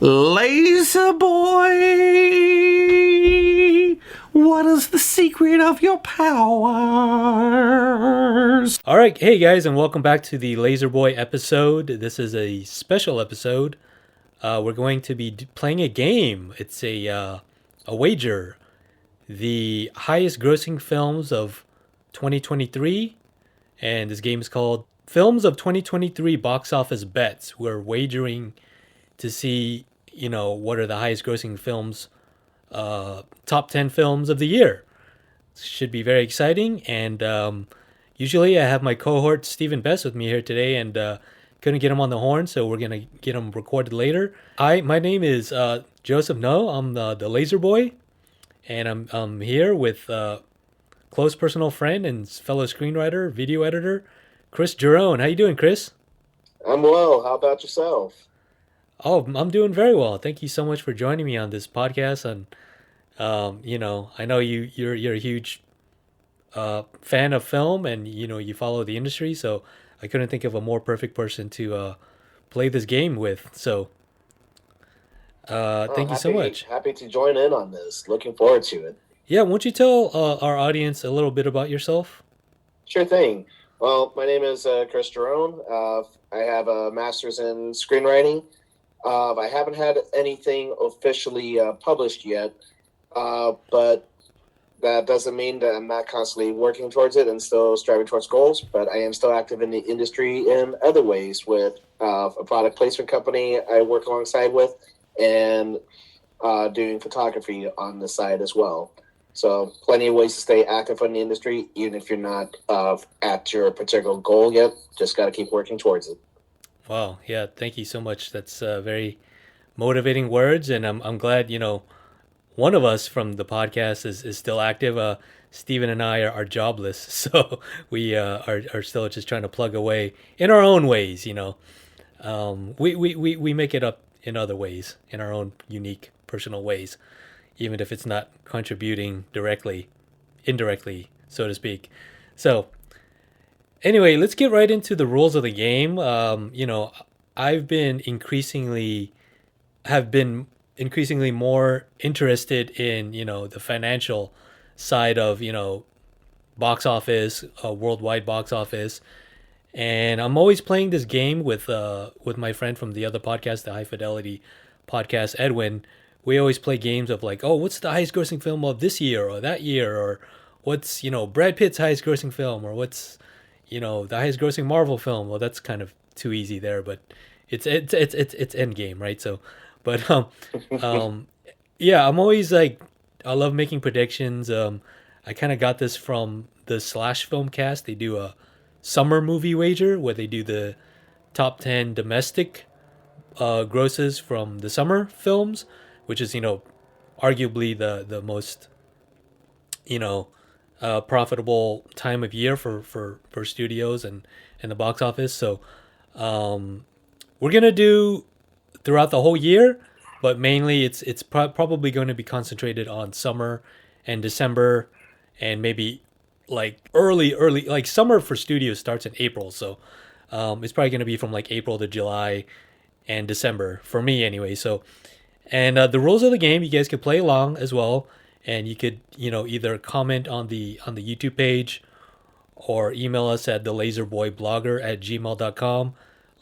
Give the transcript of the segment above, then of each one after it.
Lazerboy, what is the secret of your powers? All right, hey guys, and welcome back to the Lazerboy episode. This is a special episode. We're going to be playing a game. It's a wager. The highest grossing films of 2023, and this game is called Films of 2023 Box Office Bets. We're wagering to see, what are the highest grossing films, top 10 films of the year. Should be very exciting. And usually I have my cohort Stephen Best with me here today, and couldn't get him on the horn, so we're gonna get him recorded later. My name is Joseph No. I'm the Laser Boy, and I'm here with close personal friend and fellow screenwriter, video editor, Chris Jerome. How you doing, Chris? I'm well. How about yourself? Oh, I'm doing very well. Thank you so much for joining me on this podcast. And I know you're a huge fan of film, and you follow the industry. So I couldn't think of a more perfect person to play this game with. So thank you so much. Happy to join in on this. Looking forward to it. Yeah, won't you tell our audience a little bit about yourself? Sure thing. Well, my name is Chris Jerome. I have a master's in screenwriting. I haven't had anything officially published yet, but that doesn't mean that I'm not constantly working towards it and still striving towards goals. But I am still active in the industry in other ways with a product placement company I work alongside with, and doing photography on the side as well. So plenty of ways to stay active in the industry, even if you're not at your particular goal yet. Just got to keep working towards it. Wow, yeah, thank you so much. That's very motivating words, and I'm glad one of us from the podcast is still active. Steven and I are jobless, so we are still just trying to plug away in our own ways. We make it up in other ways, in our own unique personal ways, even if it's not contributing directly, indirectly, so to speak. So anyway, let's get right into the rules of the game. I've been increasingly more interested in the financial side of box office, worldwide box office, and I'm always playing this game with my friend from the other podcast, the High Fidelity podcast, Edwin. We always play games of like, oh, what's the highest grossing film of this year or that year, or what's Brad Pitt's highest grossing film, or what's the highest grossing Marvel film. Well, that's kind of too easy there, but it's Endgame, right? So, but yeah, I'm always like, I love making predictions. I kind of got this from the Slash Filmcast. They do a summer movie wager where they do the top 10 domestic grosses from the summer films, which is arguably the most profitable time of year for studios and the box office. So we're gonna do throughout the whole year, but mainly it's probably going to be concentrated on summer and December, and maybe like early like summer for studios starts in April. So it's probably going to be from like April to July and December for me anyway. So, and the rules of the game, you guys could play along as well, and you could either comment on the YouTube page or email us at thelazerboyblogger@gmail.com.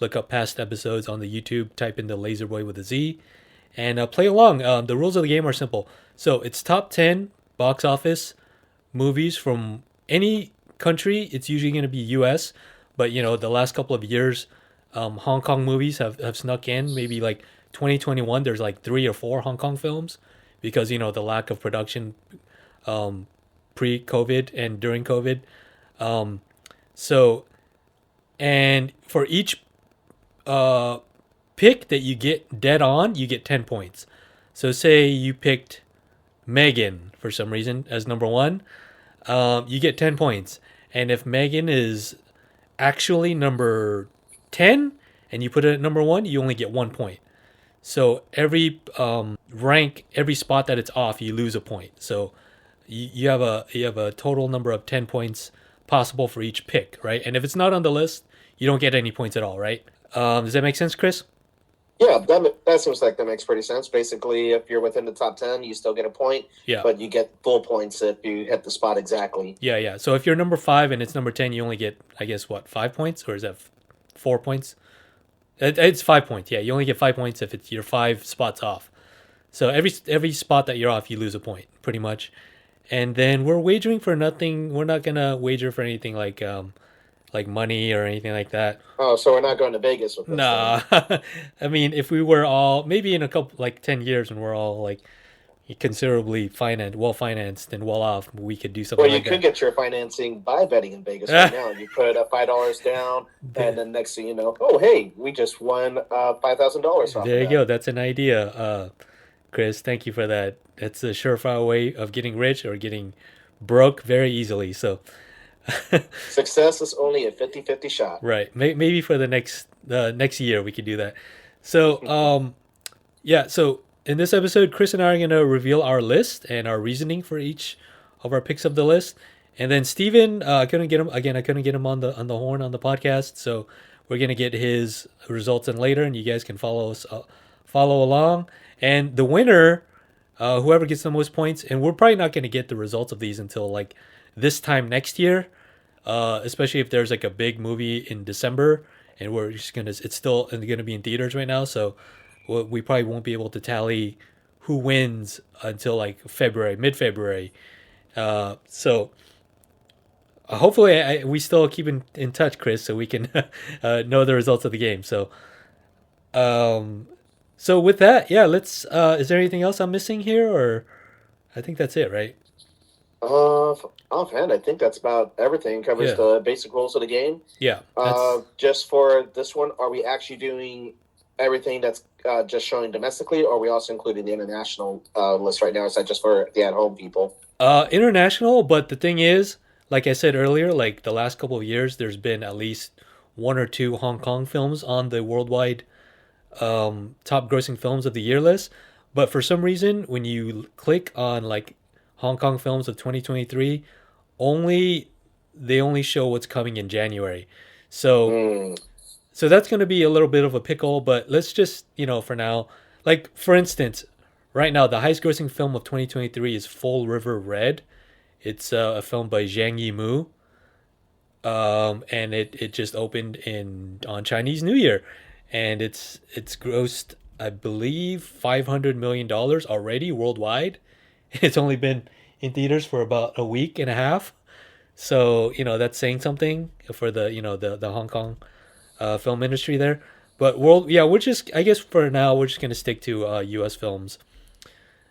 Look up past episodes on the YouTube, type in the Lazerboy with a Z, and play along. The rules of the game are simple. So it's top 10 box office movies from any country. It's usually going to be US, but the last couple of years, Hong Kong movies have snuck in. Maybe like 2021, there's like 3 or 4 Hong Kong films because the lack of production pre-COVID and during COVID. So, and for each pick that you get dead on, you get 10 points. So say you picked Megan for some reason as number 1, you get 10 points. And if Megan is actually number 10 and you put it at number 1, you only get 1 point. So every rank, every spot that it's off, you lose a point. So you have a total number of 10 points possible for each pick, right? And if it's not on the list, you don't get any points at all, right? Does that make sense, Chris? Yeah, that seems like that makes pretty sense. Basically, if you're within the top 10, you still get a point, Yeah. but you get full points if you hit the spot exactly. Yeah, yeah. So if you're number 5 and it's number 10, you only get, I guess, what, 5 points, or is that 4 points? It's 5 points. Yeah, you only get 5 points if you're 5 spots off. So every spot that you're off, you lose a point, pretty much. And then we're wagering for nothing. We're not gonna wager for anything like money or anything like that. Oh, so we're not going to Vegas with this Nah. I mean, if we were all, maybe in a couple, like 10 years, when we're all like considerably well financed and well off, we could do something Well, you like could that. get your financing by betting in Vegas right now. You put $5 down, and then next thing you know, oh hey, we just won $5,000 off. There you of go. that. That's an idea, Chris. Thank you for that. That's a surefire way of getting rich or getting broke very easily. So, Success is only a 50-50 shot. right. Maybe for the next year we could do that. So, yeah. So in this episode, Chris and I are gonna reveal our list and our reasoning for each of our picks of the list. And then Steven, I couldn't get him again. I couldn't get him on the horn on the podcast. So we're gonna get his results in later, and you guys can follow along. And the winner, whoever gets the most points, and we're probably not gonna get the results of these until like this time next year, especially if there's like a big movie in December, and it's still gonna be in theaters right now, so we probably won't be able to tally who wins until like mid-February. So hopefully we still keep in touch, Chris, so we can know the results of the game. Um, so with that, yeah, let's. Is there anything else I'm missing here, or I think that's it, right? Offhand, I think that's about everything. Covers Yeah. the basic rules of the game. Yeah. That's, Just for this one, are we actually doing everything that's just showing domestically, or are we also including the international list right now? Is that just for the at-home people? international, but the thing is, like I said earlier, like the last couple of years, there's been at least one or two Hong Kong films on the worldwide top grossing films of the year list. But for some reason, when you click on like Hong Kong films of 2023, only they only show what's coming in January. So Hmm. so that's going to be a little bit of a pickle, but let's just, for now, like for instance, right now the highest grossing film of 2023 is Full River Red. It's a film by Zhang Yimou. And it just opened in on Chinese New Year, and it's grossed, I believe, $500 million already worldwide. It's only been in theaters for about a week and a half, so that's saying something for the Hong Kong film industry there. But yeah, we're just, I guess for now we're just gonna stick to U.S. films.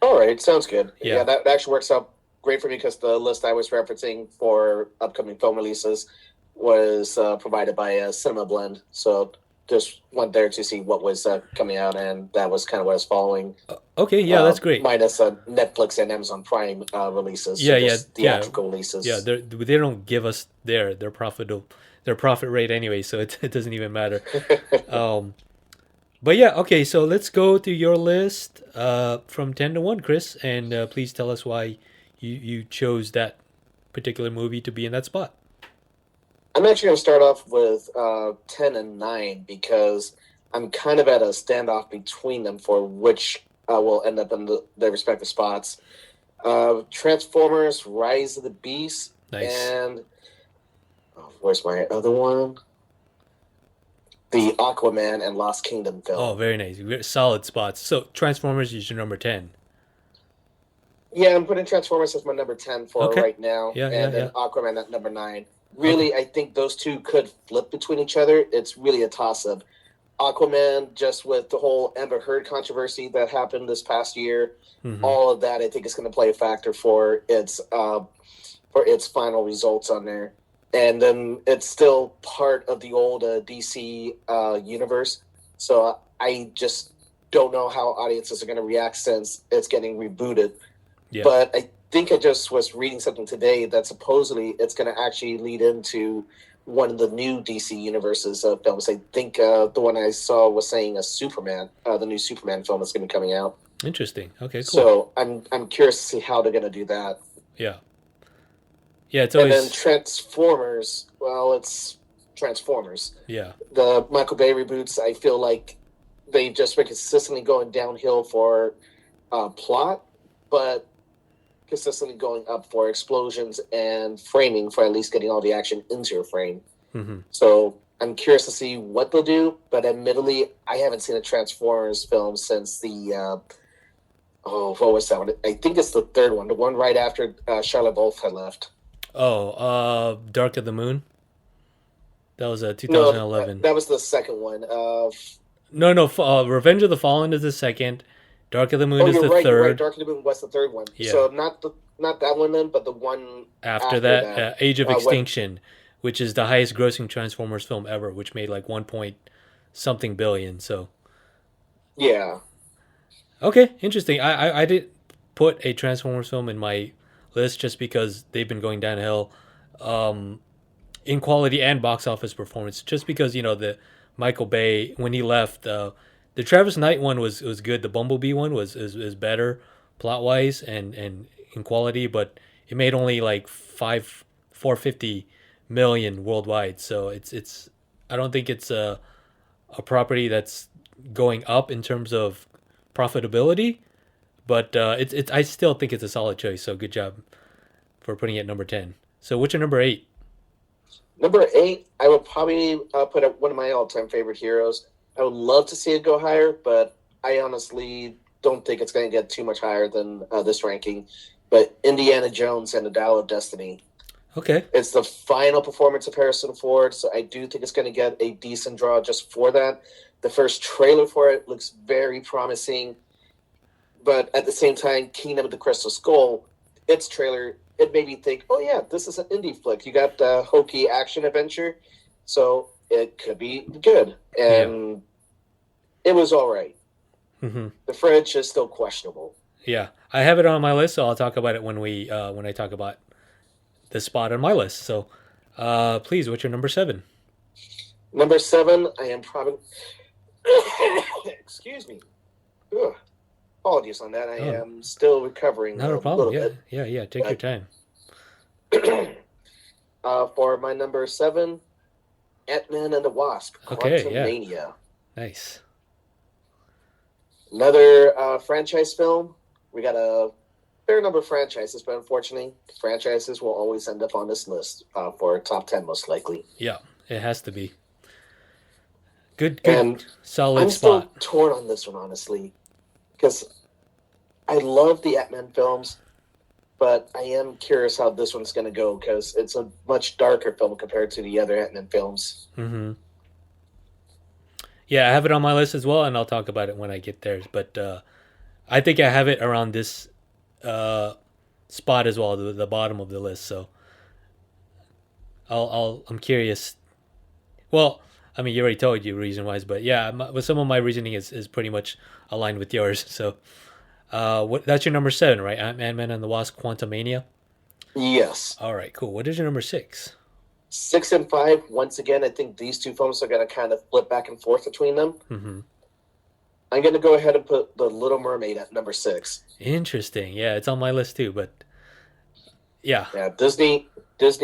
All right, sounds good. Yeah. Yeah, that actually works out great for me because the list I was referencing for upcoming film releases was provided by Cinema Blend. So just went there to see what was coming out, and that was kind of what I was following. Okay, yeah, that's great. Minus Netflix and Amazon Prime releases. Yeah, so yeah, just theatrical releases. Yeah, they don't give us their profit rate anyway, so it doesn't even matter. But yeah, okay, so let's go to your list from 10 to 1, Chris, and please tell us why you chose that particular movie to be in that spot. I'm actually going to start off with 10 and 9 because I'm kind of at a standoff between them for which will end up in their respective spots. Transformers, Rise of the Beast, Nice. and where's my other one? The Aquaman and Lost Kingdom film. Oh, very nice. Solid spots. So Transformers is your number 10. Yeah, I'm putting Transformers as my number 10 for right now, Yeah, and then Aquaman at number 9. Really, I think those two could flip between each other. It's really a toss-up. Aquaman, just with the whole Amber Heard controversy that happened this past year, all of that, I think is going to play a factor for its final results on there. And then it's still part of the old DC universe, so I just don't know how audiences are going to react since it's getting rebooted. Yeah. But I think I just was reading something today that supposedly it's going to actually lead into one of the new DC universes films. I think the one I saw was saying a Superman, the new Superman film is going to be coming out. Interesting. Okay, cool. So I'm curious to see how they're going to do that. Yeah. Yeah, it's always... And then Transformers, well, it's Transformers. Yeah. The Michael Bay reboots, I feel like they've just been consistently going downhill for plot, but consistently going up for explosions and framing for at least getting all the action into your frame. Mm-hmm. So I'm curious to see what they'll do, but admittedly, I haven't seen a Transformers film since the what was that one? I think it's the third one, the one right after Charlotte Wolf had left. Oh, Dark of the Moon. That was No, 2011. that was the second one. No. Revenge of the Fallen is the second. Dark of the Moon is You're the right. You're right. third. Dark of the Moon was the third one. Yeah. So not that one then, but the one After that, Age of Extinction, which is the highest grossing Transformers film ever, which made like 1 point something billion. So yeah. okay, interesting. I did put a Transformers film in my list just because they've been going downhill in quality and box office performance. Just because the Michael Bay, when he left, the Travis Knight one was good. The Bumblebee one is better plot wise and in quality, but it made only like 450 million worldwide. So it's I don't think it's a property that's going up in terms of profitability, but it's I still think it's a solid choice. So good job for putting it number 10. So what's your number 8? Number 8, I would probably put up one of my all-time favorite heroes. I would love to see it go higher, but I honestly don't think it's going to get too much higher than this ranking. But Indiana Jones and the Dial of Destiny. Okay. It's the final performance of Harrison Ford, so I do think it's going to get a decent draw just for that. The first trailer for it looks very promising, but at the same time, Kingdom of the Crystal Skull, its trailer, it made me think, oh yeah, this is an indie flick. You got the hokey action adventure, so it could be good. And it was all right. Mm-hmm. The French is still questionable. Yeah, I have it on my list, so I'll talk about it when I talk about the spot on my list. So, please, what's your number 7? Number 7, I am probably... Excuse me. Ugh. Apologies on that. I am still recovering. Not a problem. Yeah. Take your time. For my number 7, Ant-Man and the Wasp. Okay, Quantumania. yeah. Nice. Another franchise film. We got a fair number of franchises, but unfortunately, franchises will always end up on this list for top 10 most likely. Yeah, it has to be. Good and solid I'm spot. I'm still torn on this one, honestly, because I love the Ant-Man films, but I am curious how this one's going to go because it's a much darker film compared to the other Ant-Man films. Mm-hmm. Yeah, I have it on my list as well, and I'll talk about it when I get there. But I think I have it around this spot as well, the bottom of the list. So I'm curious. Well, I mean, you already told you reason wise, but yeah, some of my reasoning is pretty much aligned with yours. So that's your number 7, right? Ant-Man and the Wasp: Quantumania. Yes. All right, cool. What is your number 6? 6 and 5. Once again, I think these two films are going to kind of flip back and forth between them. Mm-hmm. I'm going to go ahead and put The Little Mermaid at number 6. Interesting. Yeah, it's on my list too, but yeah. Yeah, Disney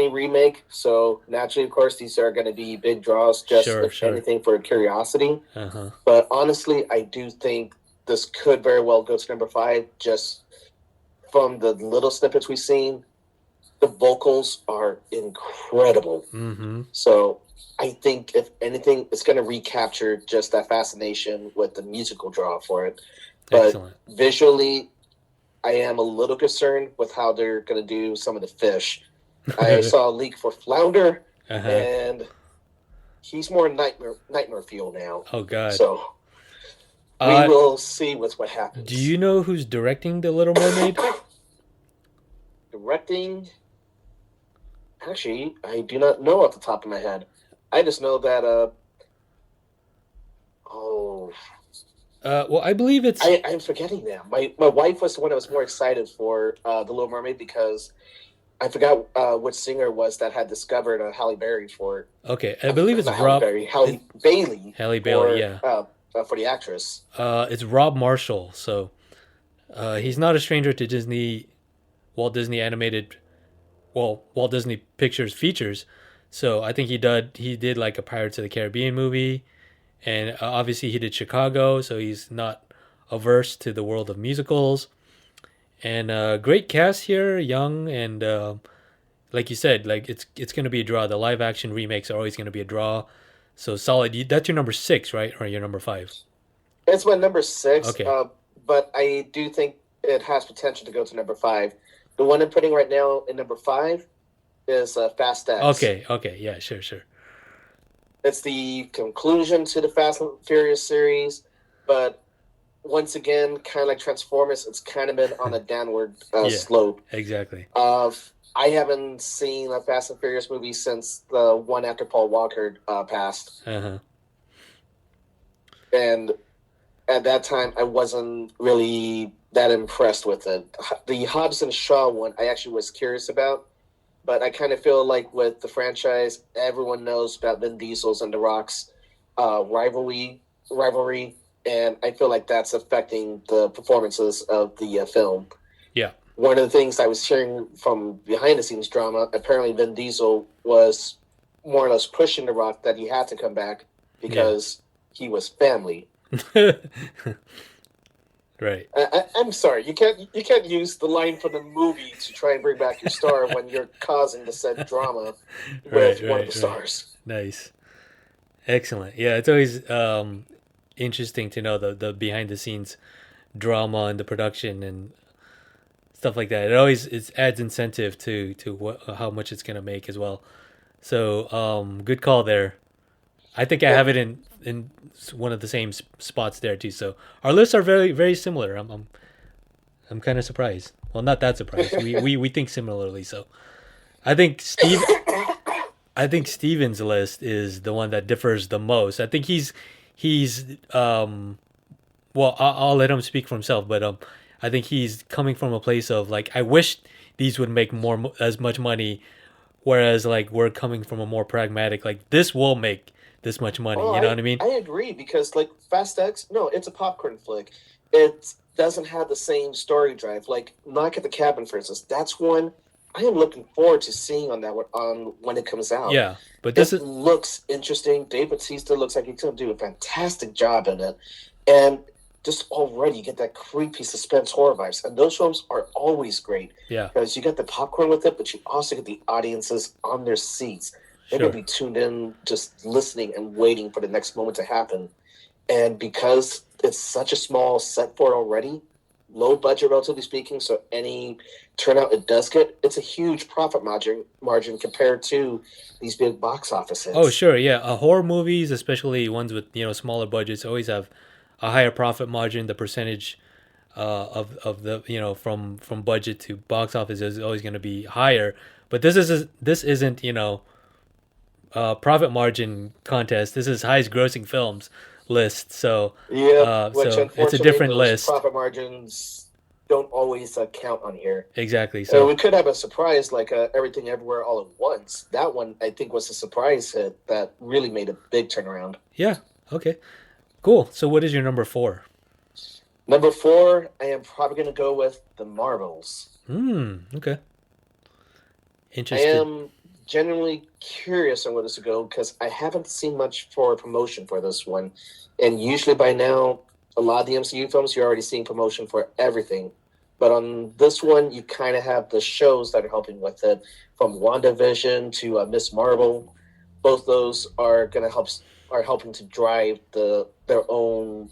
remake. So naturally, of course, these are going to be big draws, just anything for curiosity. Uh-huh. But honestly, I do think this could very well go to number 5, just from the little snippets we've seen. The vocals are incredible. Mm-hmm. So I think, if anything, it's going to recapture just that fascination with the musical draw for it. But Excellent. Visually, I am a little concerned with how they're going to do some of the fish. I saw a leak for Flounder, and he's more nightmare fuel now. Oh, God. So we will see what happens. Do you know who's directing The Little Mermaid? Directing? Actually, I do not know off the top of my head. I just know that, well, I believe it's... I'm forgetting now. My wife was the one that was more excited for The Little Mermaid because I forgot which singer it was that had discovered Halle Berry for it. Okay, I believe it's Halle Bailey. Halle Bailey, yeah. For the actress. It's Rob Marshall, so he's not a stranger to Walt Disney Pictures features. So I think he did like a Pirates of the Caribbean movie, and obviously he did Chicago, so he's not averse to the world of musicals. And great cast here, young and like you said, like it's gonna be a draw. The live action remakes are always gonna be a draw. So solid. That's your number six, right, or your number five? It's my number six, Okay. but I do think it has potential to go to number five. The one I'm putting right now in number five is Fast X. Okay. Okay. Yeah. Sure. Sure. It's the conclusion to the Fast and Furious series, but once again, kind of like Transformers, it's kind of been on a downward Yeah. slope. Exactly. I haven't seen a Fast and Furious movie since the one after Paul Walker passed, Uh-huh. and at that time, I wasn't really that impressed with it. The Hobbs and Shaw one, I actually was curious about, but I kind of feel like with the franchise, everyone knows about Vin Diesel's and The Rock's rivalry, and I feel like that's affecting the performances of the film. Yeah. One of the things I was hearing from behind the scenes drama, apparently Vin Diesel was more or less pushing The Rock that he had to come back because he was family. Right. I'm sorry, you can't use the line from the movie to try and bring back your star when you're causing the said drama with one of the stars. Nice. Excellent. Yeah, it's always interesting to know the behind the scenes drama and the production and stuff like that. It adds incentive to how much it's gonna make as well. So good call there. I think I have it in one of the same spots there too. So our lists are very very similar. I'm kind of surprised. Well, not that surprised. We think similarly. So I think Steven's list is the one that differs the most. I think he's well, I'll let him speak for himself, but I think he's coming from a place of like I wish these would make as much money, whereas like we're coming from a more pragmatic like this will make this much money. You know what I mean? I agree because like Fast X, no, it's a popcorn flick. It doesn't have the same story drive. Like Knock at the Cabin, for instance, that's one I am looking forward to seeing on that one when it comes out. Yeah, but looks interesting. Dave Bautista looks like he's going to do a fantastic job in it, and just already you get that creepy suspense horror vibes. And those films are always great. Yeah, because you get the popcorn with it, but you also get the audiences on their seats. They're going to be tuned in, just listening and waiting for the next moment to happen. And because it's such a small set for it already, low budget, relatively speaking, so any turnout it does get, it's a huge profit margin compared to these big box office hits. Oh, sure, yeah. Horror movies, especially ones with smaller budgets, always have a higher profit margin. The percentage of the from budget to box office is always going to be higher. But this isn't profit margin contest. This is highest grossing films list. So so it's a different list. Profit margins don't always count on here. Exactly. So we could have a surprise like Everything Everywhere All at Once. That one I think was a surprise hit that really made a big turnaround. Yeah. Okay. Cool. So what is your number 4? Number 4, I am probably going to go with The Marvels. Okay. Interesting. I am genuinely curious on where this will go because I haven't seen much for promotion for this one. And usually by now, a lot of the MCU films, you're already seeing promotion for everything. But on this one, you kind of have the shows that are helping with it, from WandaVision to Miss Marvel. Both those are helping to drive their own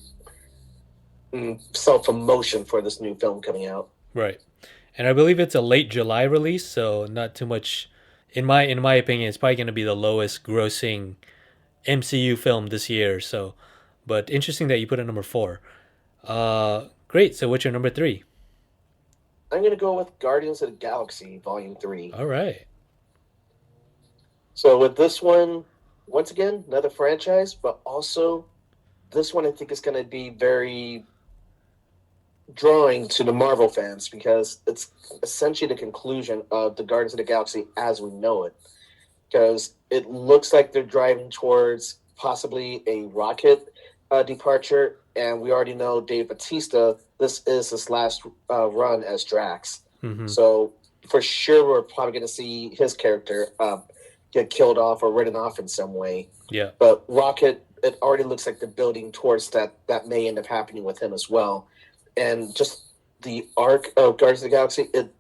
self-promotion for this new film coming out. Right. And I believe it's a late July release, so not too much. In my opinion, it's probably going to be the lowest grossing MCU film this year. So, but interesting that you put it number 4. Great. So what's your number 3? I'm going to go with Guardians of the Galaxy Volume 3. All right. So with this one, once again, another franchise, but also this one I think is going to be very drawing to the Marvel fans because it's essentially the conclusion of the Guardians of the Galaxy as we know it. Because it looks like they're driving towards possibly a rocket departure, and we already know Dave Bautista, this is his last run as Drax. Mm-hmm. So for sure we're probably going to see his character get killed off or written off in some way. Yeah. But Rocket, it already looks like they're building towards that may end up happening with him as well. And just the arc of Guardians of the Galaxy, it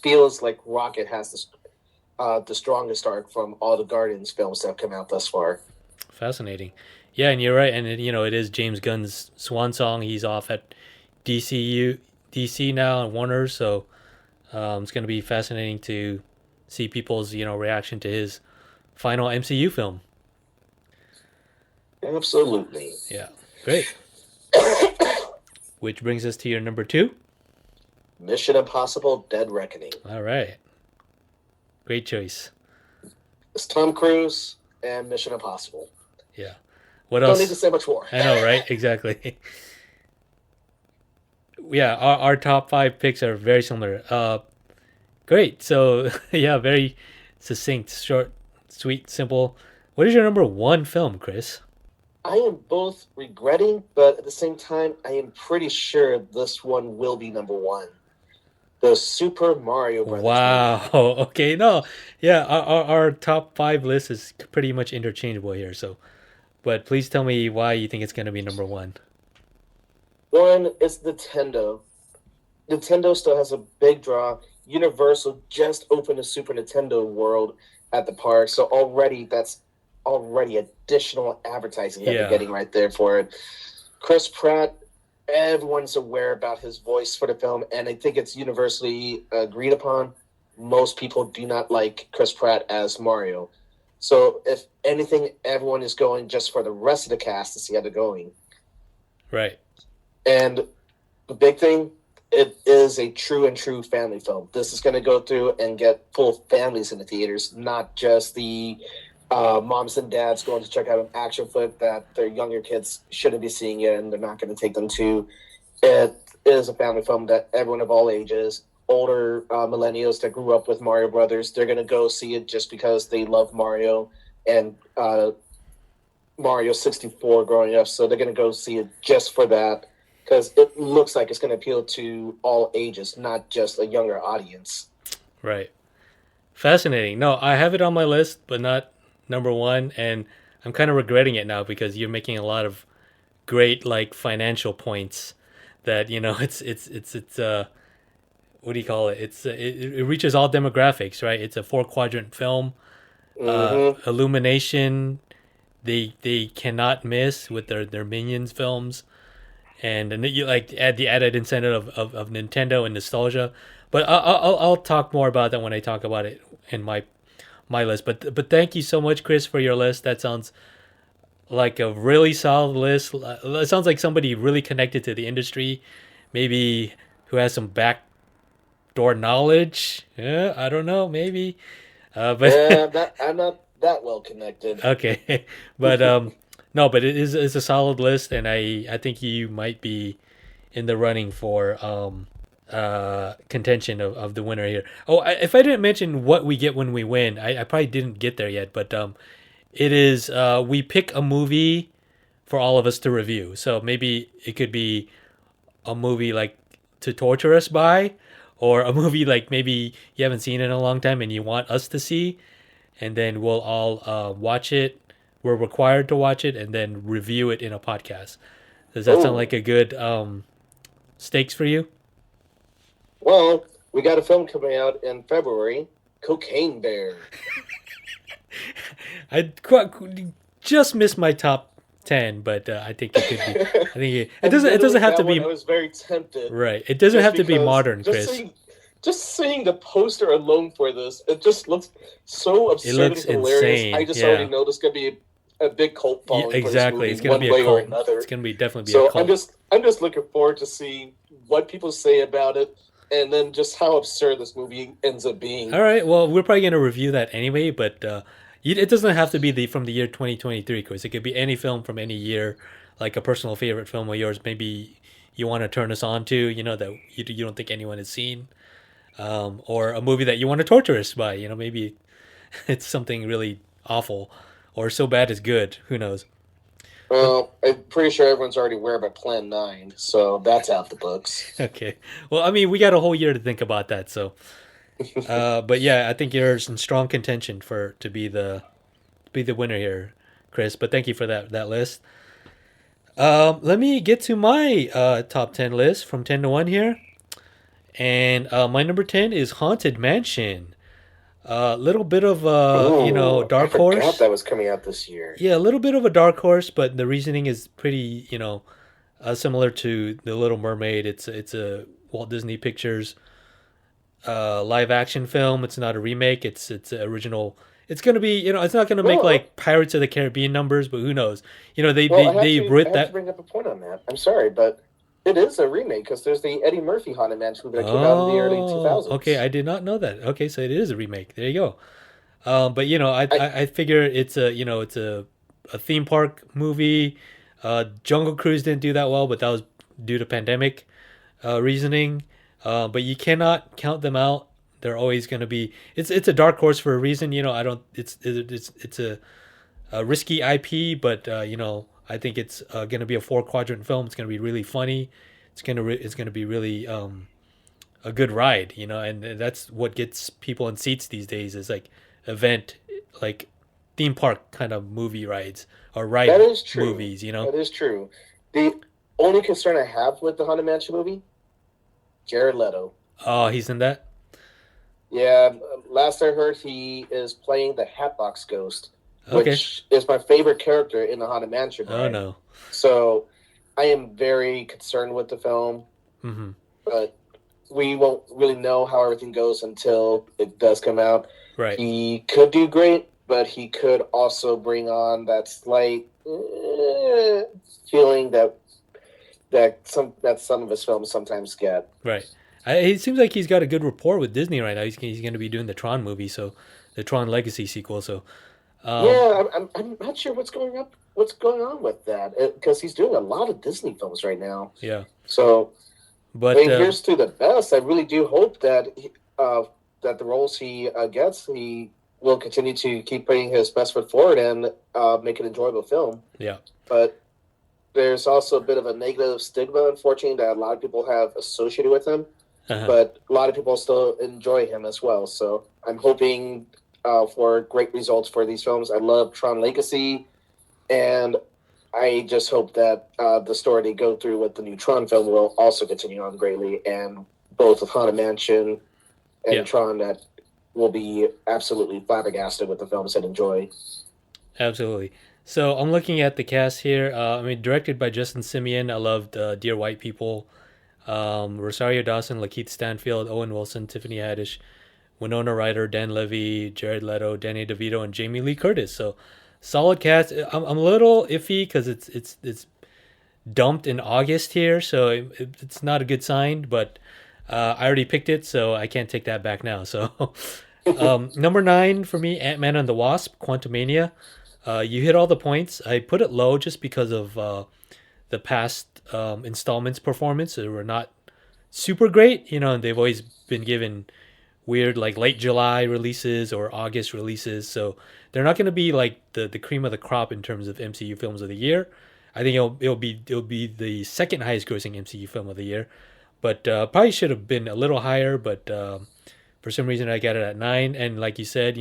feels like Rocket has this the strongest arc from all the Guardians films that have come out thus far. Fascinating. Yeah, and you're right. And it is James Gunn's swan song. He's off at DC now and Warner, so it's going to be fascinating to see people's reaction to his final MCU film. Absolutely. Yeah, great. Which brings us to your number 2. Mission Impossible: Dead Reckoning. All right. Great choice. It's Tom Cruise and Mission Impossible. Yeah. What else? Don't need to say much more. I know, right? Exactly. Yeah, our top 5 picks are very similar. Great. So, yeah, very succinct, short, sweet, simple. What is your number 1 film, Chris? I am both regretting, but at the same time, I am pretty sure this one will be number 1. The Super Mario Brothers. Wow. Movie. Okay. No. Yeah. Our top 5 list is pretty much interchangeable here. So, but please tell me why you think it's going to be number 1. One is Nintendo. Nintendo still has a big draw. Universal just opened a Super Nintendo World at the park, so that's already additional advertising that they're getting right there for it. Chris Pratt. Everyone's aware about his voice for the film, and I think it's universally agreed upon. Most people do not like Chris Pratt as Mario. So, if anything, everyone is going just for the rest of the cast to see how they're going. Right. And the big thing, it is a true family film. This is going to go through and get full families in the theaters, not just the moms and dads going to check out an action flick that their younger kids shouldn't be seeing it and they're not going to take them to. It is a family film that everyone of all ages, older millennials that grew up with Mario Brothers, they're going to go see it just because they love Mario and Mario 64 growing up. So they're going to go see it just for that because it looks like it's going to appeal to all ages, not just a younger audience. Right. Fascinating. No, I have it on my list, but not number 1, and I'm kind of regretting it now because you're making a lot of great financial points that it's what do you call it? It reaches all demographics, right? It's a 4-quadrant film. Illumination, they cannot miss with their Minions films, and then you add the added incentive of Nintendo and nostalgia. But I'll talk more about that when I talk about it in my list. But thank you so much, Chris, for your list. That sounds like a really solid list. It sounds like somebody really connected to the industry, maybe who has some backdoor knowledge. Yeah, I don't know, maybe. But I'm not that well connected. Okay, but no, but it's a solid list, and I think you might be in the running for contention of the winner here. If I didn't mention what we get when we win, I probably didn't get there yet, but it is we pick a movie for all of us to review. So maybe it could be a movie to torture us by, or a movie maybe you haven't seen in a long time and you want us to see, and then we'll all watch it. We're required to watch it and then review it in a podcast. Does that sound like a good stakes for you? Well, we got a film coming out in February, Cocaine Bear. I just missed my top 10, but I think it could be. I think it doesn't have to be. I was very tempted. Right. It doesn't have to be modern, Chris. Just seeing the poster alone for this, it just looks so absurd and hilarious. Insane. I just already know this could be a big cult following. Yeah, exactly. For this movie, it's going to be a cult. It's going to be definitely a cult. I'm just looking forward to see what people say about it, and then just how absurd this movie ends up being. All right. Well, we're probably going to review that anyway, but it doesn't have to be from the year 2023, Chris. It could be any film from any year, like a personal favorite film of yours. Maybe you want to turn us on to, that you don't think anyone has seen, or a movie that you want to torture us by. Maybe it's something really awful or so bad it's good. Who knows? Well, I'm pretty sure everyone's already aware about Plan 9, so that's out the books. Okay. Well, I mean, we got a whole year to think about that, so But yeah, I think you're in strong contention for to be the winner here, Chris. But thank you for that list. Let me get to my top 10 list from 10 to 1 here. And my number 10 is Haunted Mansion. A little bit of Ooh, I dark forgot horse. that was coming out this year. Yeah, a little bit of a dark horse, but the reasoning is pretty, similar to The Little Mermaid. It's a Walt Disney Pictures live action film. It's not a remake. It's an original. It's gonna be, it's not gonna make Well, like Pirates of the Caribbean numbers, but who knows? You know, they well, they they I writ have to that. bring up a point on that. I'm sorry, but it is a remake because there's the Eddie Murphy Haunted Mansion movie that came out in the early Oh, okay. 2000s. I did not know that. Okay, so it is a remake. There you go. But I I figure it's a theme park movie. Jungle Cruise didn't do that well, but that was due to pandemic reasoning. But you cannot count them out. They're always going to be. It's a dark horse for a reason. I don't. It's a risky IP, but I think it's going to be a four quadrant film. It's going to be really funny. It's gonna be really a good ride. And that's what gets people in seats these days is like event like theme park kind of movie rides or That ride is true. movies. That is true. The only concern I have with the Haunted Mansion movie, Jared Leto. Oh, he's in that. Yeah, last I heard, he is playing the Hatbox Ghost, Okay. which is my favorite character in the Haunted Mansion Oh ride. no. So I am very concerned with the film, Mm-hmm. but we won't really know how everything goes until it does come out. Right. He could do great, but he could also bring on that slight feeling that some of his films sometimes get. Right. It seems like he's got a good rapport with Disney right now. He's going to be doing the Tron movie, so the Tron Legacy sequel. So, um, Yeah, I'm not sure what's going on with that because he's doing a lot of Disney films right now. yeah. So, I But mean, here's to the best. I really do hope that the roles he gets, he will continue to keep putting his best foot forward and make an enjoyable film. yeah. But there's also a bit of a negative stigma, unfortunately, that a lot of people have associated with him. Uh-huh. But a lot of people still enjoy him as well. So I'm hoping for great results for these films. I love Tron Legacy, and I just hope that the story they go through with the new Tron film will also continue on greatly, and both with Haunted Mansion Yeah. and Tron that will be absolutely flabbergasted with the films and enjoy. Absolutely. So I'm looking at the cast here. Directed by Justin Simeon. I loved Dear White People. Rosario Dawson, Lakeith Stanfield, Owen Wilson, Tiffany Haddish, Winona Ryder, Dan Levy, Jared Leto, Danny DeVito, and Jamie Lee Curtis. So solid cast. I'm a little iffy because it's dumped in August here, so it's not a good sign. But I already picked it, so I can't take that back now. So number 9 for me, Ant Man and the Wasp, Quantumania. You hit all the points. I put it low just because of the past installments performance. They were not super great, and they've always been given weird like late July releases or August releases. So they're not going to be like the cream of the crop in terms of MCU films of the year. I think it'll be the second highest grossing MCU film of the year, but probably should have been a little higher. But for some reason I got it at 9. And like you said,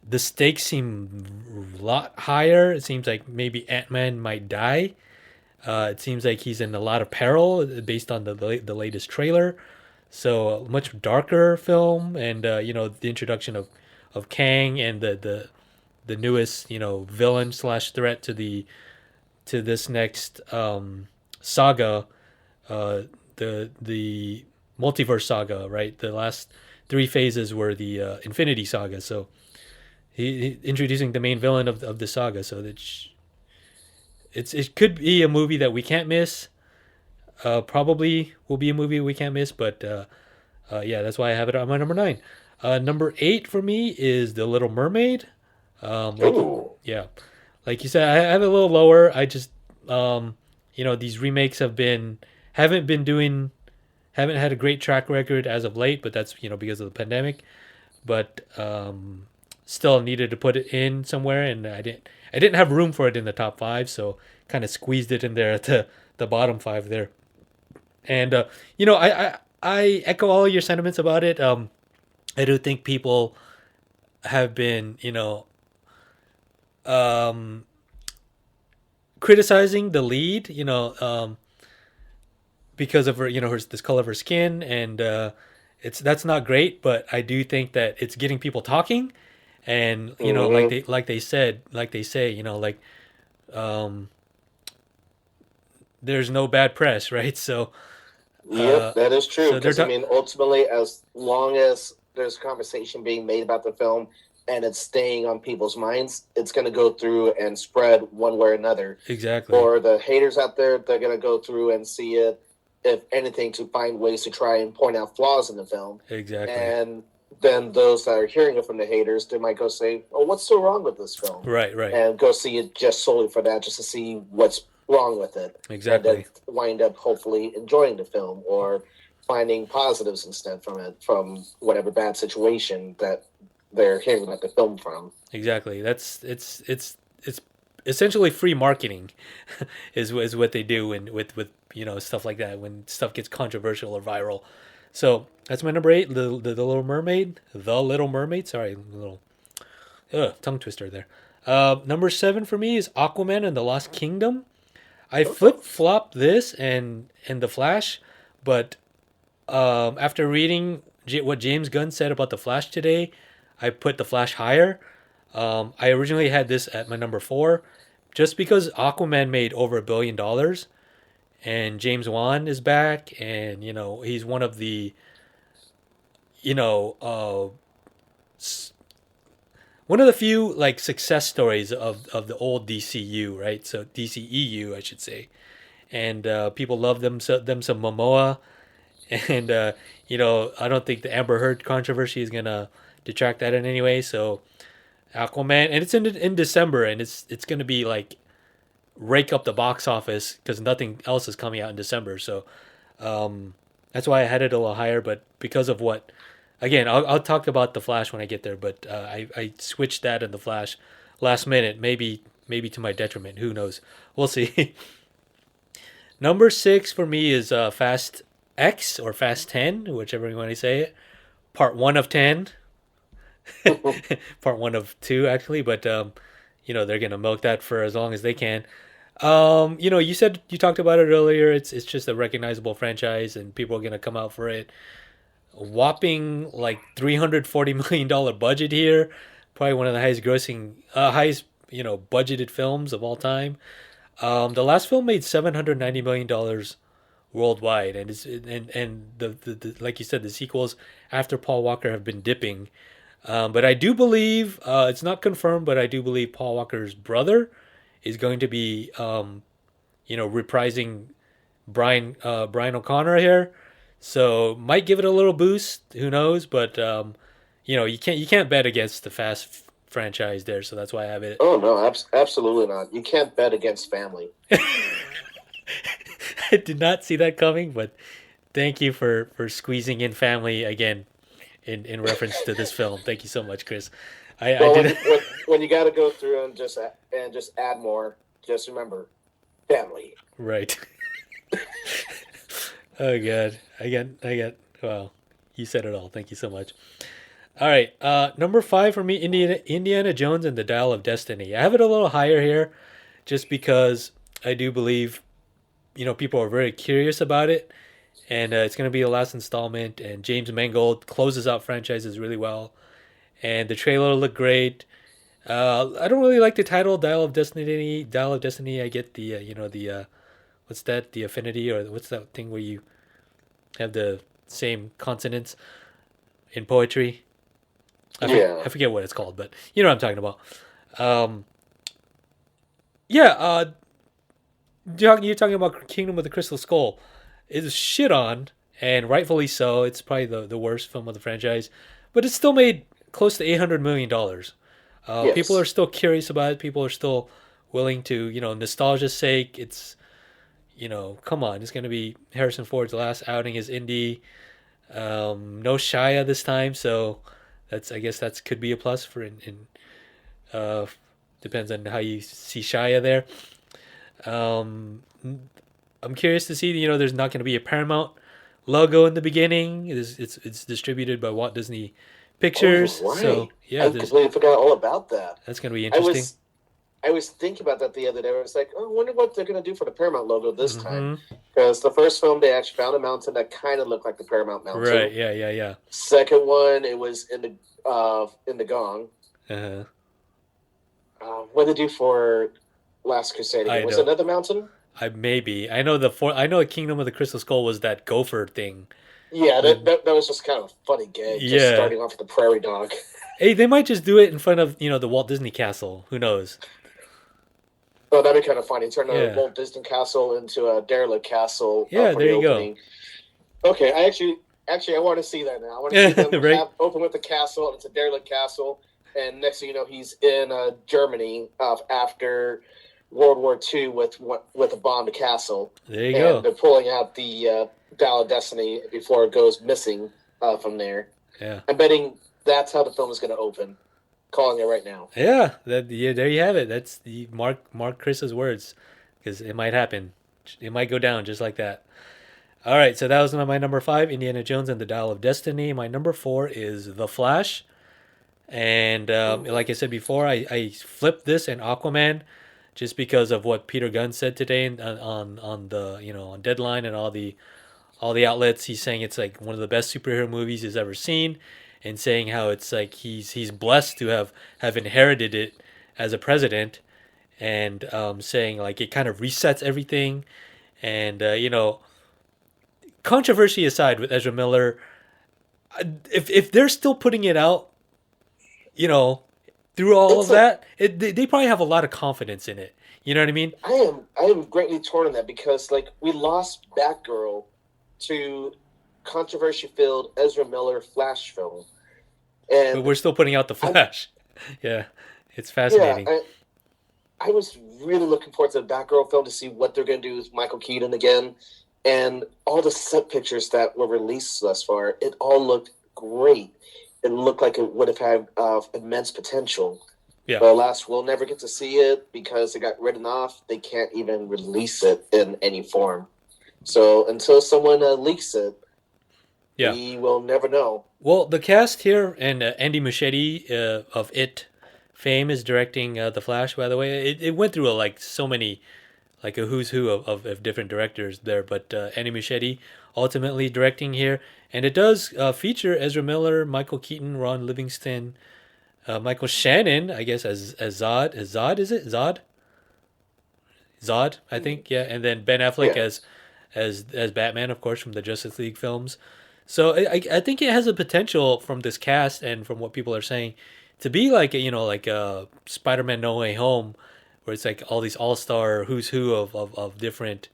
the stakes seem a lot higher. It seems like maybe Ant-Man might die. It seems like he's in a lot of peril based on the latest trailer. So a much darker film, and the introduction of Kang and the newest villain slash threat to this next saga, the multiverse saga, right? The last 3 phases were the Infinity Saga. So he introducing the main villain of the saga. So that it could be a movie that we can't miss. Probably will be a movie we can't miss. But yeah, that's why I have it on my number 9. Number 8 for me is The Little Mermaid. Like Ooh. yeah, like you said, I have it a little lower. I just these remakes haven't had a great track record as of late, but that's because of the pandemic. But still needed to put it in somewhere, and I didn't have room for it in the top 5, so kind of squeezed it in there at the bottom 5 there. And I echo all your sentiments about it. I do think people have been, um, criticizing the lead, because of her, this color of her skin, and it's that's not great. But I do think that it's getting people talking, and Hmm. like they say, um, there's no bad press, right? So, Yep, that is true. so they're Because I talking. mean, ultimately, as long as there's conversation being made about the film and it's staying on people's minds, it's going to go through and spread one way or another. Exactly, For the haters out there, they're going to go through and see it, if anything, to find ways to try and point out flaws in the film. exactly, And then those that are hearing it from the haters, they might go say, "Oh, what's so wrong with this film?" right, right, And go see it just solely for that, just to see what's wrong with it, and then exactly, wind up hopefully enjoying the film or finding positives instead from it, from whatever bad situation that they're hearing about the film from. exactly. That's it's essentially free marketing, is what they do, and with stuff like that when stuff gets controversial or viral. So that's my number 8, the Little Mermaid, the Little Mermaid. Sorry, little tongue twister there. Number 7 for me is Aquaman and the Lost Kingdom. I flip flopped this and the Flash, but after reading what James Gunn said about the Flash today, I put the Flash higher. I originally had this at my number 4, just because Aquaman made over $1 billion, and James Wan is back, and he's one of the you know one of the few like success stories of the old DCU, right? So DCEU, I should say, and people love them some Momoa, and I don't think the Amber Heard controversy is gonna detract that in any way. So Aquaman, and it's in December, and it's gonna be like rake up the box office because nothing else is coming out in December. So that's why I had it a little higher. But because of what, again, I'll talk about the Flash when I get there. But I switched that and the Flash last minute, maybe to my detriment. Who knows? We'll see. Number 6 for me is Fast X or Fast 10, whichever you want to say it. Part 1 of 10. Part 1 of 2 actually, but they're gonna milk that for as long as they can. You said you talked about it earlier. It's just a recognizable franchise, and people are gonna come out for it. A whopping like $340 million budget here, probably one of the highest grossing, highest budgeted films of all time. The last film made $790 million worldwide, and the like you said, the sequels after Paul Walker have been dipping. But I do believe it's not confirmed, but I do believe Paul Walker's brother is going to be reprising Brian O'Connor here, so might give it a little boost. Who knows? But you can't bet against the franchise there, so that's why I have it. Oh no, absolutely not. You can't bet against family. I did not see that coming, but thank you for squeezing in family again in reference to this film. Thank you so much, Chris. I Well, did. when you got to go through and just add more, just remember family. Right. Oh god. I got wow. You said it all. Thank you so much. All right. Number 5 for me, Indiana Jones and the Dial of Destiny. I have it a little higher here just because I do believe people are very curious about it, and it's going to be the last installment, and James Mangold closes out franchises really well, and the trailer looked great. I don't really like the title Dial of Destiny. Dial of Destiny. I get the the what's that? The affinity, or what's that thing where you have the same consonants in poetry? Yeah. I forget what it's called, but you know what I'm talking about. Um, yeah, you're talking about Kingdom of the Crystal Skull. It is shit on, and rightfully so. It's probably the worst film of the franchise, but it still made close to $800 million. People are Yes. still curious about it. People are still willing to, nostalgia's sake. It's, come on. It's going to be Harrison Ford's last outing as Indy. No Shia this time, so I guess that's could be a plus for in uh, depends on how you see Shia there. Um, I'm curious to see. There's not going to be a Paramount logo in the beginning. It's distributed by Walt Disney Oh, you're pictures. right. So yeah, I there's completely forgot all about that. that's gonna be I interesting. was I was thinking about that the other day. I was like, oh, I wonder what they're going to do for the Paramount logo this time. Hmm. Because the first film, they actually found a mountain that kind of looked like the Paramount mountain. Right. Yeah. Yeah. Yeah. Second one, it was in the Gong. Uh-huh. What did they do for Last Crusade again? I Was it know. another mountain? I know I know Kingdom of the Crystal Skull was that gopher thing. Yeah, With that was just kind of a funny gag, just yeah. starting off with the prairie dog. Hey, they might just do it in front of the Walt Disney Castle. Who knows? Oh, that'd be kind of funny. Turn a Yeah. Walt Disney Castle into a derelict castle Yeah. for There the you go. opening. Okay, I want to see that now. I want to see them Right. open with the castle, and it's a derelict castle, and next thing you know, he's in Germany after World War II with a bombed castle, There you and go. they're pulling out the Dial of Destiny before it goes missing from there. Yeah. I'm betting that's how the film is going to open. Calling it right now. Yeah. There you have it. That's the Mark Chris's words, because it might happen. It might go down just like that. All right. So that was my number 5, Indiana Jones and the Dial of Destiny. My number 4 is The Flash. And like I said before, I flipped this and Aquaman just because of what Peter Gunn said today on the on Deadline and all the outlets. He's saying it's like one of the best superhero movies he's ever seen, and saying how it's like he's blessed to have inherited it as a president, and saying like it kind of resets everything, and controversy aside with Ezra Miller, if they're still putting it out, you know, through all of It's a that, they probably have a lot of confidence in it. You know what I mean? I am greatly torn on that because like we lost Batgirl to controversy filled Ezra Miller Flash film. But And we're still putting out the I Flash. Yeah, it's yeah, fascinating. I was really looking forward to the Batgirl film to see what they're gonna do with Michael Keaton again. And all the set pictures that were released thus far, it all looked great. It looked like it would have had immense potential. Yeah, But alas, we'll never get to see it because it got written off. They can't even release it in any form. So until someone leaks it, yeah. we will never know. Well, the cast here and Andy Muschietti of It fame is directing the Flash. By the way, it went through like so many like a who's who of different directors there, but Andy Muschietti ultimately directing here, and it does feature Ezra Miller, Michael Keaton, Ron Livingston, Michael Shannon, I guess as Zod. Zod is it Zod? Zod, I think, yeah, and then Ben Affleck Yeah. as Batman, of course, from the Justice League films. So I think it has a potential from this cast and from what people are saying to be like like a Spider-Man No Way Home, where it's like all these all-star who's who of different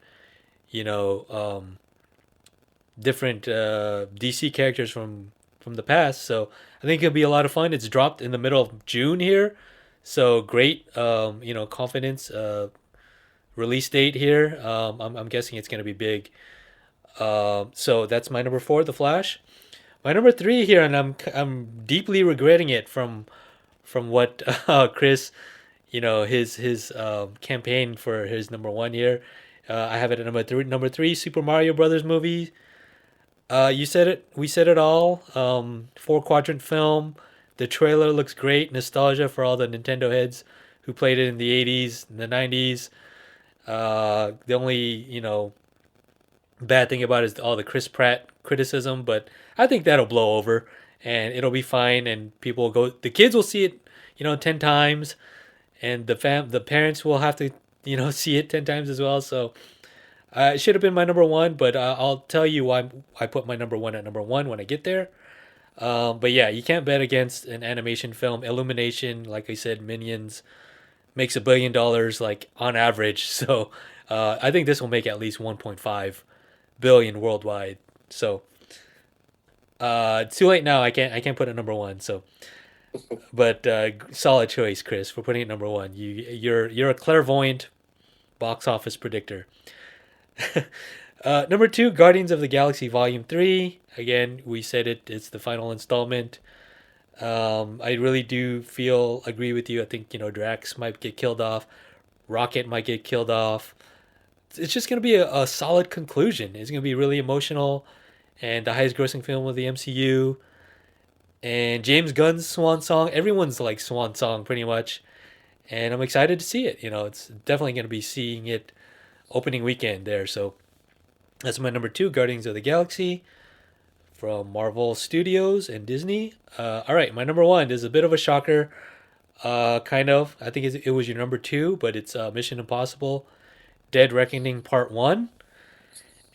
you know different DC characters from the past. So I think it'll be a lot of fun. It's dropped in the middle of June here, so great confidence release date here. I'm guessing it's gonna be big. So that's my number 4, The Flash. My number 3 here, and I'm deeply regretting it from what Chris, his campaign for his number 1 here. I have it at number 3. Number 3, Super Mario Brothers movie. You said it. We said it all. 4 quadrant film. The trailer looks great. Nostalgia for all the Nintendo heads who played it in the 80s and the 90s. The only bad thing about it is all the Chris Pratt criticism, but I think that'll blow over and it'll be fine. And people will go. The kids will see it, 10 times, and the parents will have to see it 10 times as well. So it should have been my number 1, but I'll tell you why I put my number 1 at number 1 when I get there. But yeah, you can't bet against an animation film. Illumination, like I said, Minions makes $1 billion like on average. So I think this will make at least 1.5 billion worldwide. So too late now. I can't put it number 1. So, but solid choice, Chris, for putting it number 1. You're a clairvoyant box office predictor. Number 2, Guardians of the Galaxy Volume 3. Again, we said it. It's the final installment. I really do agree with you. I think Drax might get killed off. Rocket might get killed off. It's just gonna be a solid conclusion. It's gonna be really emotional, and the highest grossing film of the MCU. and James Gunn's swan song. Everyone's like swan song pretty much, and I'm excited to see it. It's definitely going to be seeing it opening weekend there. So that's my number two, Guardians of the Galaxy from Marvel Studios and Disney. All right, my number one is a bit of a shocker. Kind of. I think it was your number two, but it's Mission Impossible: Dead Reckoning Part One.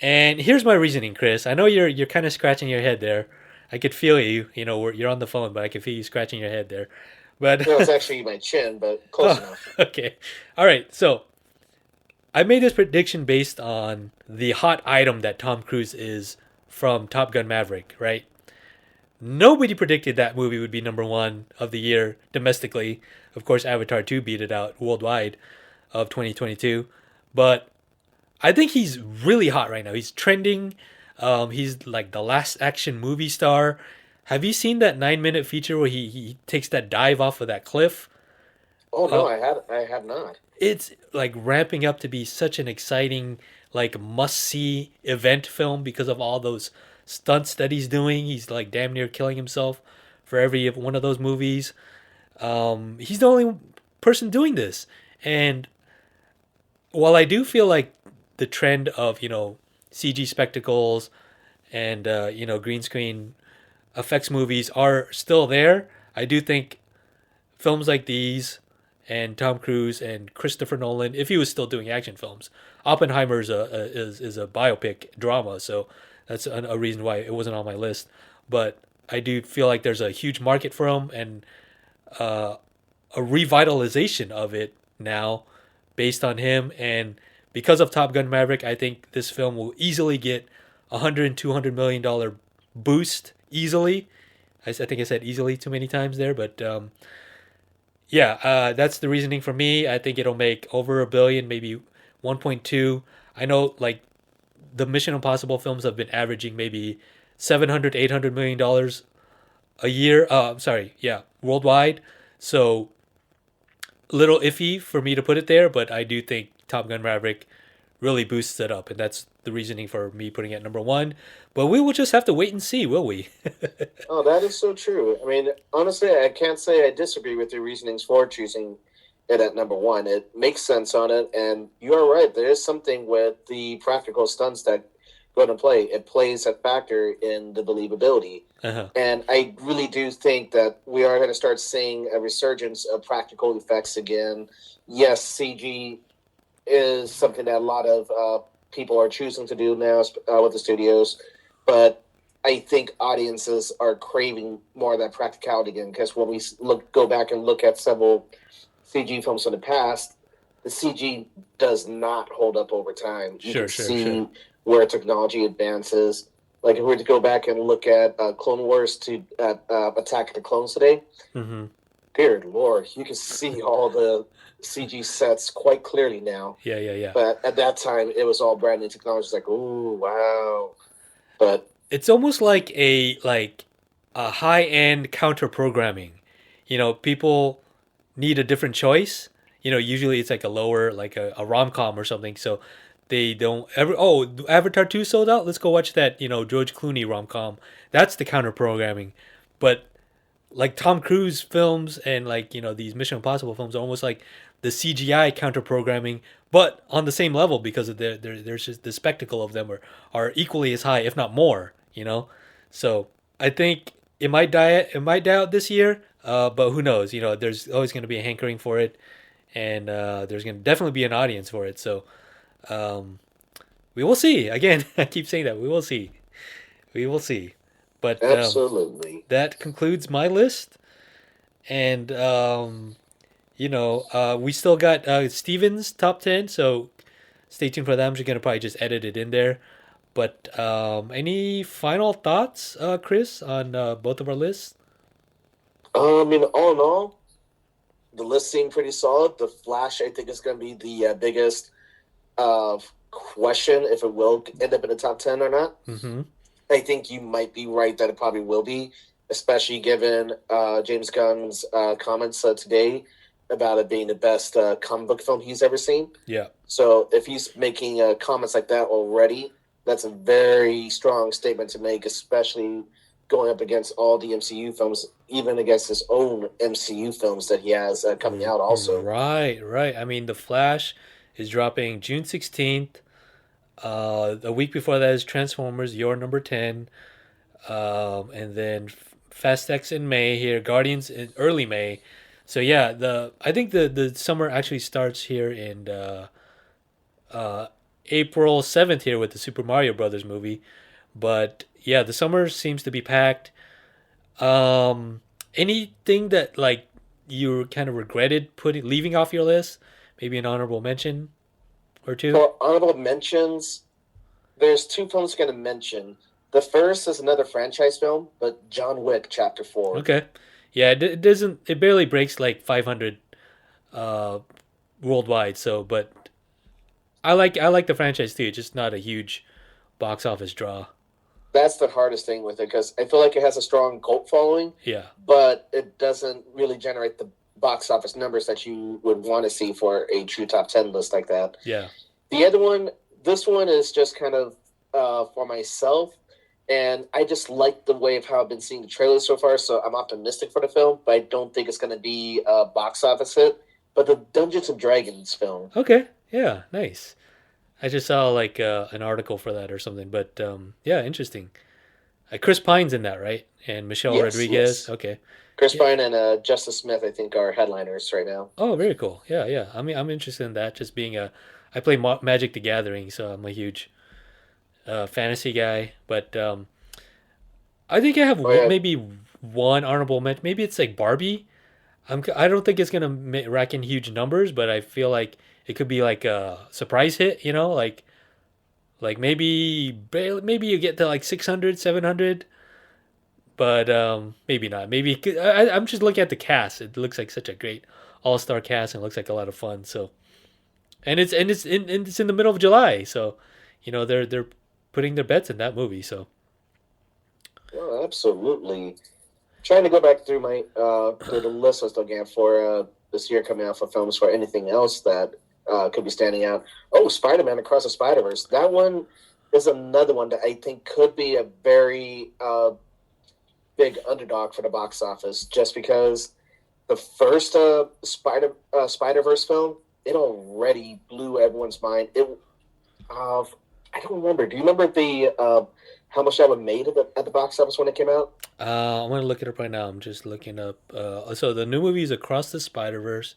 And here's my reasoning, Chris. I know you're kind of scratching your head there. I could feel you. You're on the phone, but I can feel you scratching your head there. But No, it's actually my chin, but close enough. okay, all right. So I made this prediction based on the hot item that Tom Cruise is from Top Gun Maverick, right? Nobody predicted that movie would be number one of the year domestically. Of course, Avatar 2 beat it out worldwide of 2022. But I think he's really hot right now. He's trending. He's like the last action movie star. Have you seen that 9-minute feature where he takes that dive off of that cliff? Oh Uh, no, I have not. it's like ramping up to be such an exciting, like must see event film because of all those stunts that he's doing. He's like damn near killing himself for every one of those movies. He's the only person doing this. And while I do feel like the trend of, CG spectacles and, green screen effects movies are still there, I do think films like these and Tom Cruise and Christopher Nolan, if he was still doing action films, Oppenheimer is a biopic drama, so that's a reason why it wasn't on my list. But I do feel like there's a huge market for him and uh, a revitalization of it now based on him. And because of Top Gun Maverick, I think this film will easily get $100 and $200 million boost easily. I think I said easily too many times there, but yeah, that's the reasoning for me. I think it'll make over a billion, maybe 1.2. I know like the Mission Impossible films have been averaging maybe 700, $800 million a year. I'm sorry, yeah, worldwide. So a little iffy for me to put it there, but I do think Top Gun Maverick really boosts it up, and that's the reasoning for me putting it number one. But we will just have to wait and see, will we? Oh, that is so true. I mean, honestly, I can't say I disagree with your reasonings for choosing it at number one. It makes sense on it, and you are right. There is something with the practical stunts that go into play. It plays a factor in the believability. Uh-huh. And I really do think that we are going to start seeing a resurgence of practical effects again. Yes, CG is something that a lot of people are choosing to do now with the studios, but I think audiences are craving more of that practicality again. Because when we go back and look at several CG films in the past, the CG does not hold up over time. You can see where technology advances. Like if we were to go back and look at Clone Wars to Attack of the Clones today, Mm-hmm. good lord, you can see all the CG sets quite clearly now. Yeah. But at that time, it was all brand new technology. It's like, ooh, wow. But It's almost like a high end counter programming. People need a different choice. Usually it's like a lower, like a rom com or something. So they don't ever. Oh, Avatar 2 sold out. Let's go watch that. George Clooney rom com. That's the counter programming. But like Tom Cruise films and like these Mission Impossible films are almost like the CGI counter programming, but on the same level because of there's just the spectacle of them are equally as high, if not more. So I think it might die out this year, but who knows? There's always going to be a hankering for it, and there's going to definitely be an audience for it. So um, we will see. Again, I keep saying that we will see. We will see. But absolutely. that concludes my list. And, we still got Steven's top 10. So stay tuned for that. I'm just going to probably just edit it in there. But any final thoughts, Chris, on both of our lists? I mean, all in all, the list seemed pretty solid. The Flash, I think, is going to be the biggest question if it will end up in the top 10 or not. Mm-hmm. I think you might be right that it probably will be, especially given James Gunn's comments today about it being the best comic book film he's ever seen. Yeah. So if he's making comments like that already, that's a very strong statement to make, especially going up against all the MCU films, even against his own MCU films that he has coming out also. Right, right. I mean, The Flash is dropping June 16th. A week before that is Transformers, Your Number 10. And then Fast X in May here, Guardians in early May. So yeah, I think the summer actually starts here in uh, April 7th here with the Super Mario Brothers movie. But yeah, the summer seems to be packed. Anything that like you kind of regretted putting leaving off your list? Maybe an honorable mention or two. For honorable mentions, there's two films I'm going to mention. The first is another franchise film, but John Wick Chapter 4. Okay. Yeah, it doesn't. It barely breaks like 500 uh, worldwide. So, but I like the franchise too. Just not a huge box office draw. That's the hardest thing with it because I feel like it has a strong cult following, Yeah. but it doesn't really generate the box office numbers that you would want to see for a true top 10 list like that. Yeah. The other one, this one is just kind of for myself, and I just like the way of how I've been seeing the trailers so far, so I'm optimistic for the film, but I don't think it's going to be a box office hit. But the Dungeons and Dragons film, Okay. Yeah. Nice. I just saw like an article for that or something. But yeah, interesting. Chris Pine's in that, right? And Michelle yes, Rodriguez. yes. Okay. Chris Yeah. Pine and Justice Smith, I think, are headliners right now. Oh, very cool. Yeah, yeah. I mean, I'm interested in that. Just being I play Magic the Gathering, so I'm a huge fantasy guy. But I think I have Oh yeah, maybe one honorable mention. Maybe it's like Barbie. I don't think it's gonna rack in huge numbers, but I feel like it could be like a surprise hit. Like maybe maybe you get to like 600, 700, but maybe not. Maybe I'm just looking at the cast. It looks like such a great all star cast and it looks like a lot of fun. So it's in the middle of July, so they're putting their bets in that movie. So oh, absolutely. Trying to go back through my through the list I was looking at for this year coming out for films for anything else that could be standing out. Oh, Spider-Man Across the Spider-Verse. That one is another one that I think could be a very big underdog for the box office, just because the first Spider-Verse film, it already blew everyone's mind. I don't remember. Do you remember the how much that one made at the box office when it came out? I'm gonna look it up right now. I'm just looking up. So the new movie is Across the Spider Verse.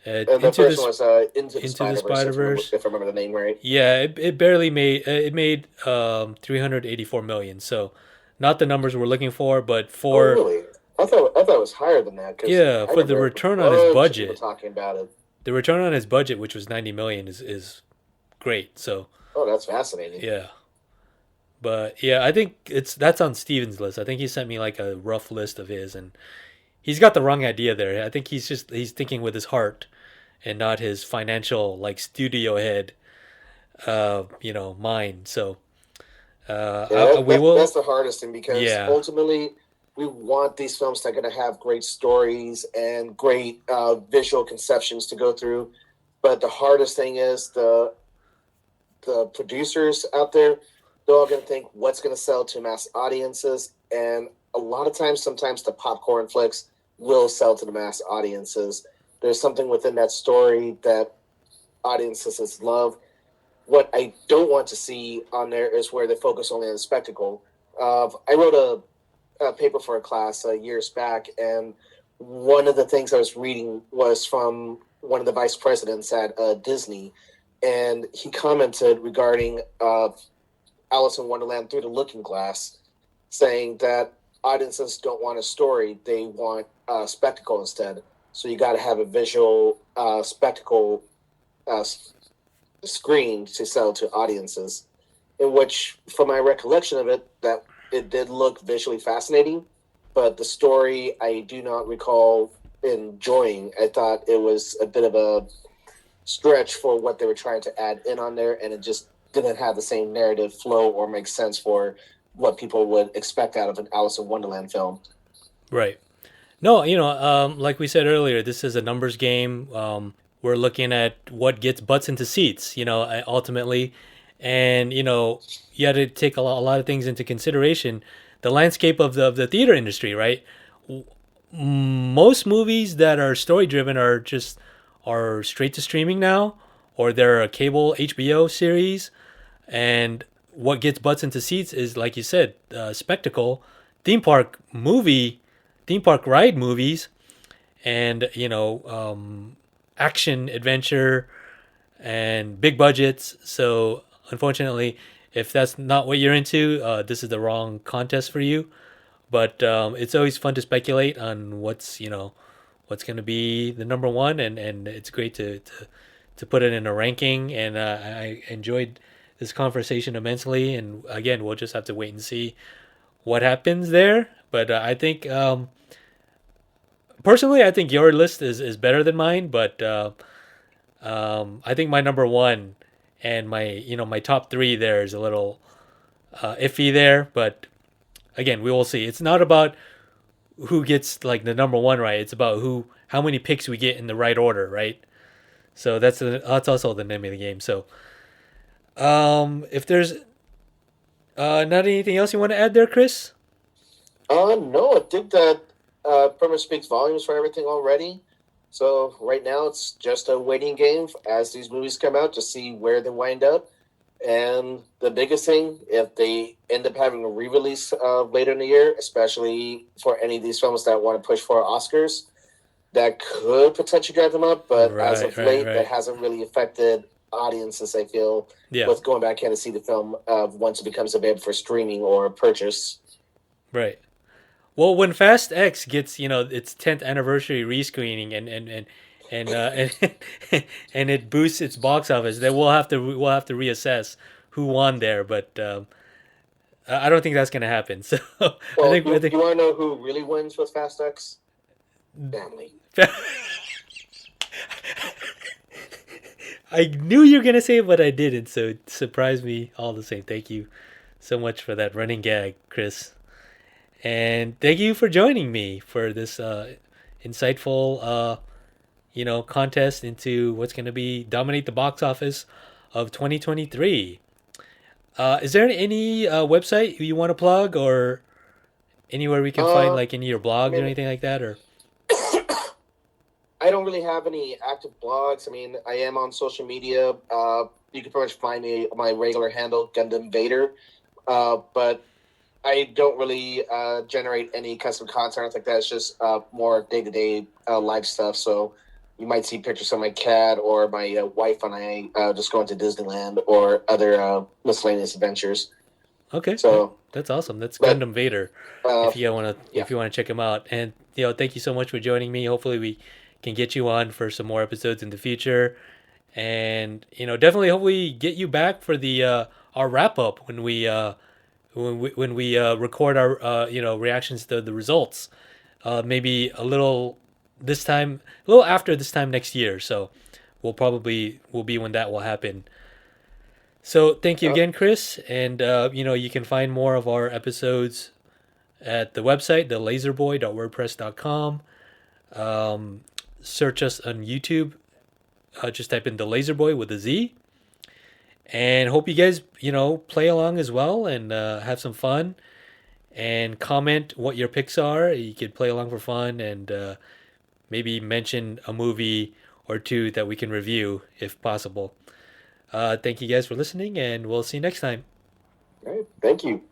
And the Into first one this was Into the Into the Spider Verse, Spider Verse. if I remember the name right. Yeah, it barely made it made 384 million. So not the numbers we're looking for, but Oh, for really? I thought it was higher than that because yeah, I for the remember a return on his bunch of people budget, talking about it. the return on his budget, which was 90 million, is great. So Oh, that's fascinating. yeah. But yeah, I think that's on Steven's list. I think he sent me like a rough list of his, and he's got the wrong idea there. I think he's thinking with his heart and not his financial like studio head, mind. So Yeah, we will, that's the hardest thing because yeah, ultimately we want these films that are going to have great stories and great visual conceptions to go through. But the hardest thing is the producers out there, they're all going to think what's going to sell to mass audiences. And a lot of times, sometimes the popcorn flicks will sell to the mass audiences. There's something within that story that audiences love. What I don't want to see on there is where they focus only on the spectacle. I wrote a paper for a class years back, and one of the things I was reading was from one of the vice presidents at Disney, and he commented regarding Alice in Wonderland Through the Looking Glass, saying that audiences don't want a story; they want a spectacle instead. So you got to have a visual spectacle screen to sell to audiences. In which, from my recollection of it, that it did look visually fascinating, but the story I do not recall enjoying. I thought it was a bit of a stretch for what they were trying to add in on there, and it just didn't have the same narrative flow or make sense for what people would expect out of an Alice in Wonderland film. right. No, like we said earlier, this is a numbers game. We're looking at what gets butts into seats, ultimately. And, you had to take a lot of things into consideration. the landscape of the theater industry, right? Most movies that are story driven are straight to streaming now, or they're a cable HBO series. And what gets butts into seats is, like you said, spectacle, theme park movie, theme park ride movies, and action adventure and big budgets. So unfortunately, if that's not what you're into, this is the wrong contest for you. But it's always fun to speculate on what's going to be the number one, and it's great to put it in a ranking. And I enjoyed this conversation immensely. And again, we'll just have to wait and see what happens there. But I think personally, I think your list is better than mine. But I think my number one and my top three there is a little iffy there. But again, we will see. It's not about who gets like the number one right. It's about how many picks we get in the right order, right? So that's also the name of the game. So if there's not anything else you want to add there, Chris? No, I think that pretty much speaks volumes for everything already. So right now it's just a waiting game as these movies come out to see where they wind up. And the biggest thing, if they end up having a re-release later in the year, especially for any of these films that want to push for Oscars, that could potentially drive them up. But as of late, that hasn't really affected audiences, I feel, with going back in to see the film once it becomes available for streaming or purchase. Right. Well, when Fast X gets its 10th anniversary rescreening and it boosts its box office, then we'll have to reassess who won there. But I don't think that's going to happen. So well, I think you want to know who really wins with Fast X? Family. I knew you were going to say it, but I didn't. So it surprised me all the same. Thank you so much for that running gag, Chris. And thank you for joining me for this insightful, contest into what's going to dominate the box office of 2023. Is there any website you want to plug, or anywhere we can find like any of your blogs or anything like that? Or I don't really have any active blogs. I mean, I am on social media. You can pretty much find me my regular handle, Gundam Vader. But I don't really generate any custom content like that. It's just more day-to-day life stuff. So you might see pictures of my cat or my wife and I just going to Disneyland or other miscellaneous adventures. Okay, so that's awesome. That's Gundam Vader. If you want to check him out, and thank you so much for joining me. Hopefully we can get you on for some more episodes in the future, and definitely hopefully get you back for the our wrap up when we record our reactions to the results, maybe a little after this time next year. So will be when that will happen. So thank you again, Chris, and you can find more of our episodes at the website, thelazerboy.wordpress.com. Search us on YouTube. Just type in the Lazerboy with a Z. And hope you guys, play along as well and have some fun. And comment what your picks are. You could play along for fun and maybe mention a movie or two that we can review if possible. Thank you guys for listening, and we'll see you next time. All right. Thank you.